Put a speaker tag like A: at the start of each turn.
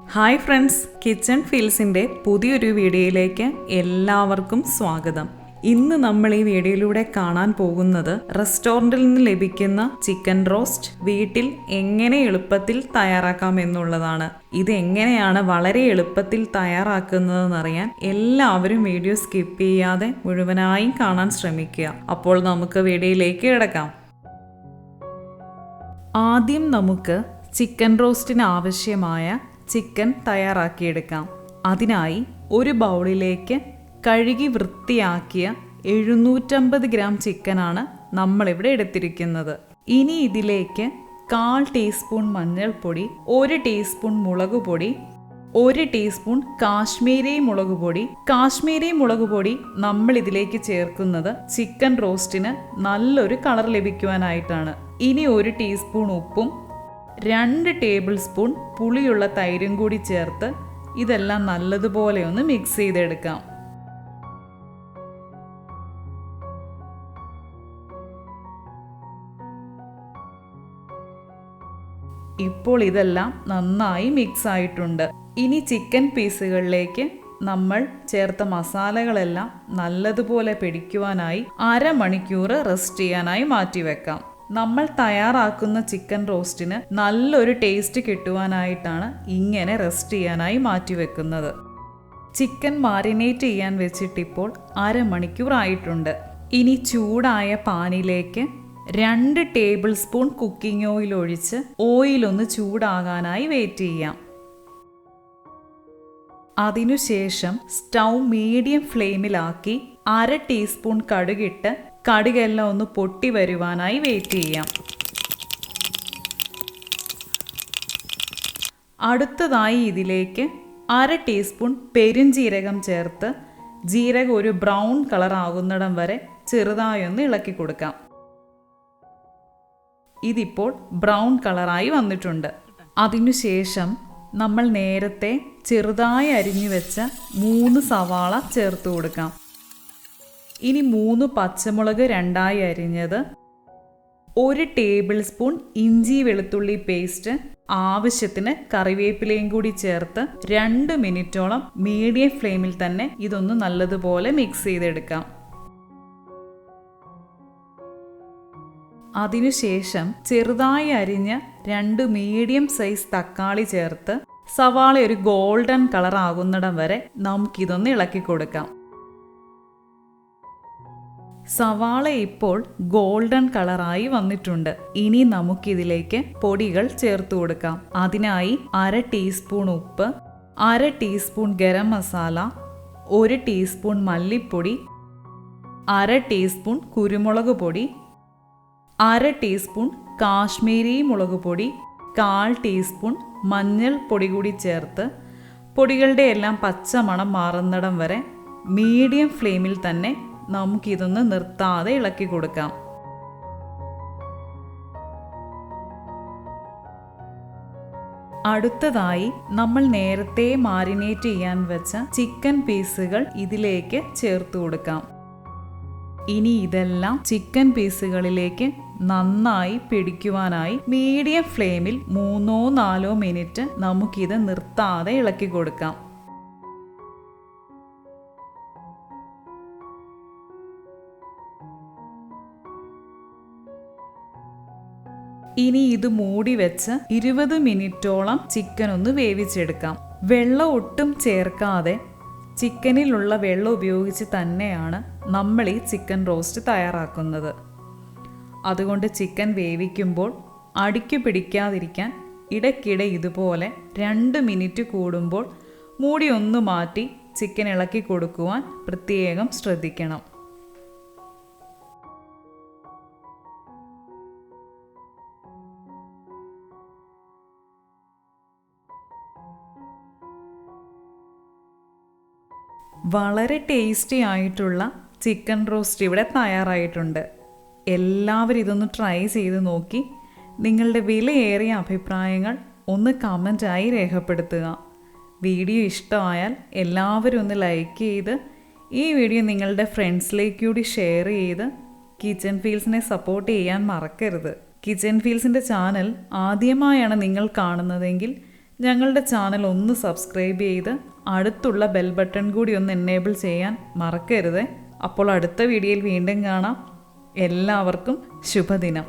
A: Hi friends, kitchen ഫീൽസിൻ്റെ പുതിയൊരു വീഡിയോയിലേക്ക് എല്ലാവർക്കും സ്വാഗതം. ഇന്ന് നമ്മൾ ഈ വീഡിയോയിലൂടെ കാണാൻ പോകുന്നത് റെസ്റ്റോറൻറ്റിൽ നിന്ന് ലഭിക്കുന്ന ചിക്കൻ റോസ്റ്റ് വീട്ടിൽ എങ്ങനെ എളുപ്പത്തിൽ തയ്യാറാക്കാം എന്നുള്ളതാണ്. ഇത് എങ്ങനെയാണ് വളരെ എളുപ്പത്തിൽ തയ്യാറാക്കുന്നതെന്നറിയാൻ എല്ലാവരും വീഡിയോ സ്കിപ്പ് ചെയ്യാതെ മുഴുവനായും കാണാൻ ശ്രമിക്കുക. അപ്പോൾ നമുക്ക് വീഡിയോയിലേക്ക് കിടക്കാം. ആദ്യം നമുക്ക് ചിക്കൻ റോസ്റ്റിന് ആവശ്യമായ ചിക്കൻ തയ്യാറാക്കിയെടുക്കാം. അതിനായി ഒരു ബൗളിലേക്ക് കഴുകി വൃത്തിയാക്കിയ 750 ഗ്രാം ചിക്കനാണ് നമ്മളിവിടെ എടുത്തിരിക്കുന്നത്. ഇനി ഇതിലേക്ക് 1/4 ടീസ്പൂൺ മഞ്ഞൾപ്പൊടി, 1 ടീസ്പൂൺ മുളക് പൊടി, 1 ടീസ്പൂൺ കാശ്മീരി മുളക് പൊടി. കാശ്മീരി മുളക് പൊടി നമ്മൾ ഇതിലേക്ക് ചേർക്കുന്നത് ചിക്കൻ റോസ്റ്റിന് നല്ലൊരു കളർ ലഭിക്കുവാനായിട്ടാണ്. ഇനി 1 ടീസ്പൂൺ ഉപ്പും 2 ടേബിൾ സ്പൂൺ പുളിയുള്ള തൈരും കൂടി ചേർത്ത് ഇതെല്ലാം നല്ലതുപോലെ ഒന്ന് മിക്സ് ചെയ്തെടുക്കാം. ഇപ്പോൾ ഇതെല്ലാം നന്നായി മിക്സ് ആയിട്ടുണ്ട്. ഇനി ചിക്കൻ പീസുകളിലേക്ക് നമ്മൾ ചേർത്ത മസാലകളെല്ലാം നല്ലതുപോലെ പിടിക്കുവാനായി 1/2 മണിക്കൂർ റെസ്റ്റ് ചെയ്യാനായി മാറ്റിവെക്കാം. നമ്മൾ തയ്യാറാക്കുന്ന ചിക്കൻ റോസ്റ്റിന് നല്ലൊരു ടേസ്റ്റ് കിട്ടുവാനായിട്ടാണ് ഇങ്ങനെ റെസ്റ്റ് ചെയ്യാനായി മാറ്റിവെക്കുന്നത്. ചിക്കൻ മാരിനേറ്റ് ചെയ്യാൻ വെച്ചിട്ടിപ്പോൾ 1/2 മണിക്കൂർ ആയിട്ടുണ്ട്. ഇനി ചൂടായ പാനിലേക്ക് 2 ടേബിൾ സ്പൂൺ കുക്കിംഗ് ഓയിൽ ഒഴിച്ച് ഓയിലൊന്ന് ചൂടാകാനായി വെയിറ്റ് ചെയ്യാം. അതിനുശേഷം സ്റ്റൗ മീഡിയം ഫ്ലെയിമിലാക്കി 1/2 ടീസ്പൂൺ കടുകിട്ട് കടുകെല്ലാം ഒന്ന് പൊട്ടി വരുവാനായി വെയിറ്റ് ചെയ്യാം. അടുത്തതായി ഇതിലേക്ക് 1/2 ടീസ്പൂൺ പെരുംജീരകം ചേർത്ത് ജീരകം ഒരു ബ്രൗൺ കളർ ആകുന്നിടം വരെ ചെറുതായി ഒന്ന് ഇളക്കി കൊടുക്കാം. ഇതിപ്പോൾ ബ്രൗൺ കളറായി വന്നിട്ടുണ്ട്. അതിനുശേഷം നമ്മൾ നേരത്തെ ചെറുതായി അരിഞ്ഞു വെച്ച 3 സവാള ചേർത്ത് കൊടുക്കാം. ഇനി 3 പച്ചമുളക് 2ആയി അരിഞ്ഞത്, 1 ടേബിൾ സ്പൂൺ ഇഞ്ചി വെളുത്തുള്ളി പേസ്റ്റ്, ആവശ്യത്തിന് കറിവേപ്പിലയും കൂടി ചേർത്ത് 2 മിനിറ്റോളം മീഡിയം ഫ്ലെയിമിൽ തന്നെ ഇതൊന്ന് നല്ലതുപോലെ മിക്സ് ചെയ്തെടുക്കാം. അതിനുശേഷം ചെറുതായി അരിഞ്ഞ 2 മീഡിയം സൈസ് തക്കാളി ചേർത്ത് സവാള ഒരു ഗോൾഡൻ കളർ ആകുന്നിടം വരെ നമുക്കിതൊന്ന് ഇളക്കി കൊടുക്കാം. സവാള ഇപ്പോൾ ഗോൾഡൻ കളറായി വന്നിട്ടുണ്ട്. ഇനി നമുക്കിതിലേക്ക് പൊടികൾ ചേർത്ത് കൊടുക്കാം. അതിനായി 1/2 ടീസ്പൂൺ ഉപ്പ്, 1/2 ടീസ്പൂൺ ഗരം മസാല, 1 ടീസ്പൂൺ മല്ലിപ്പൊടി, 1/2 ടീസ്പൂൺ കുരുമുളക് പൊടി, 1/2 ടീസ്പൂൺ കാശ്മീരി മുളക് പൊടി, 1/4 ടീസ്പൂൺ മഞ്ഞൾ പൊടി കൂടി ചേർത്ത് പൊടികളുടെ എല്ലാം പച്ചമണം മാറുന്നിടം വരെ മീഡിയം ഫ്ലെയിമിൽ തന്നെ നമുക്കിതൊന്ന് നിർത്താതെ ഇളക്കി കൊടുക്കാം. അടുത്തതായി നമ്മൾ നേരത്തെ മാരിനേറ്റ് ചെയ്യാൻ വെച്ച ചിക്കൻ പീസുകൾ ഇതിലേക്ക് ചേർത്ത് കൊടുക്കാം. ഇനി ഇതെല്ലാം ചിക്കൻ പീസുകളിലേക്ക് നന്നായി പിടിക്കുവാനായി മീഡിയം ഫ്ലെയിമിൽ 3-4 മിനിറ്റ് നമുക്കിത് നിർത്താതെ ഇളക്കി കൊടുക്കാം. ഇനി ഇത് മൂടി വെച്ച് 20 മിനിറ്റോളം ചിക്കൻ ഒന്ന് വേവിച്ചെടുക്കാം. വെള്ളം ഒട്ടും ചേർക്കാതെ ചിക്കനിലുള്ള വെള്ളം ഉപയോഗിച്ച് തന്നെയാണ് നമ്മൾ ഈ ചിക്കൻ റോസ്റ്റ് തയ്യാറാക്കുന്നത്. അതുകൊണ്ട് ചിക്കൻ വേവിക്കുമ്പോൾ അടിക്ക് പിടിക്കാതിരിക്കാൻ ഇടയ്ക്കിടെ ഇതുപോലെ 2 മിനിറ്റ് കൂടുമ്പോൾ മൂടി ഒന്ന് മാറ്റി ചിക്കൻ ഇളക്കി കൊടുക്കുവാൻ പ്രത്യേകം ശ്രദ്ധിക്കണം. വളരെ ടേസ്റ്റി ആയിട്ടുള്ള ചിക്കൻ റോസ്റ്റ് ഇവിടെ തയ്യാറായിട്ടുണ്ട്. എല്ലാവരും ഇതൊന്ന് ട്രൈ ചെയ്ത് നോക്കി നിങ്ങളുടെ വിലയേറിയ അഭിപ്രായങ്ങൾ ഒന്ന് കമൻറ്റായി രേഖപ്പെടുത്തുക. വീഡിയോ ഇഷ്ടമായാൽ എല്ലാവരും ഒന്ന് ലൈക്ക് ചെയ്ത് ഈ വീഡിയോ നിങ്ങളുടെ ഫ്രണ്ട്സിലേക്ക് കൂടി ഷെയർ ചെയ്ത് കിച്ചൺ ഫീൽസിനെ സപ്പോർട്ട് ചെയ്യാൻ മറക്കരുത്. കിച്ചൺ ഫീൽസിൻ്റെ ചാനൽ ആദ്യമായാണ് നിങ്ങൾ കാണുന്നതെങ്കിൽ ഞങ്ങളുടെ ചാനൽ ഒന്ന് സബ്സ്ക്രൈബ് ചെയ്ത് അടുത്തുള്ള ബെൽ ബട്ടൺ കൂടി ഒന്ന് എനേബിൾ ചെയ്യാൻ മറക്കരുത്. അപ്പോൾ അടുത്ത വീഡിയോയിൽ വീണ്ടും കാണാം. എല്ലാവർക്കും ശുഭദിനം.